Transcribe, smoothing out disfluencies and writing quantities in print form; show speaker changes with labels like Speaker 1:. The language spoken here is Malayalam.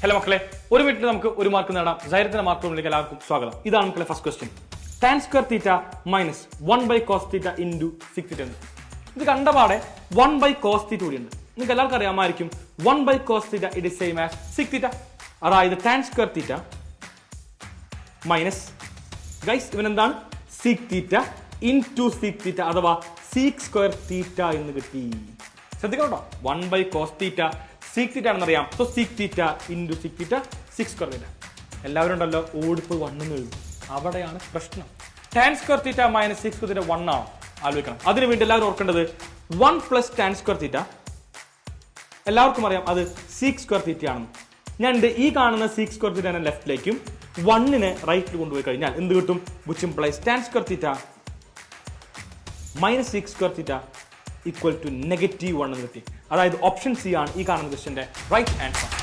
Speaker 1: ഹലോ മക്കളെ, ഒരു മിനിറ്റിൽ നമുക്ക് ഒരു മാർക്ക് നേടാം. സൈറത്തിന്റെ മാർക്ക് റൂമിലേക്ക് എല്ലാവർക്കും സ്വാഗതം. ഇതാണ് മക്കളെ first question. tan square theta minus 1 by cos theta into 6 theta. ഇത് കണ്ടപാടെ 1 by cos theta കൂടിയുണ്ട്. നിങ്ങൾക്ക് എല്ലാവർക്കും അറിയാമായിരിക്കും 1 by cos theta it is same as 6 theta. അതായത് tan square theta minus guys ഇവനെന്താണ് sec theta into sec theta അഥവാ sec square theta എന്ന് കിട്ടി. ശ്രദ്ധിക്കണം കേട്ടോ, 1 by cos theta sec theta ആണെന്നറിയാം. So sec theta into sec theta 6 square theta. എല്ലാവരും ഉണ്ടല്ലോ ഓടിപ്പോയി 1 എന്ന് എഴുതും. അവിടെയാണ് പ്രശ്നം. tan square theta minus 6 square theta 1 ആണ്. ആലോചിക്കണം. അതിനു വേണ്ടി എല്ലാവരും ഓർക്കേണ്ടത് 1 plus tan square theta എല്ലാവർക്കും അറിയാം അത് sec square theta ആണെന്ന്. ഞാൻ ഈ കാണുന്ന sec square theta ലെഫ്റ്റിലേക്കും 1നെ റൈറ്റിൽ കൊണ്ടുപോയി കഴിഞ്ഞാൽ എന്ത് കിട്ടും? which implies tan square theta minus sec square theta equal to -1 എന്ന് കിട്ടി. അതായത് ഓപ്ഷൻ സി ആണ് ഈ കാണുന്ന ക്വസ്റ്റ്യന്റെ റൈറ്റ് ആൻസർ.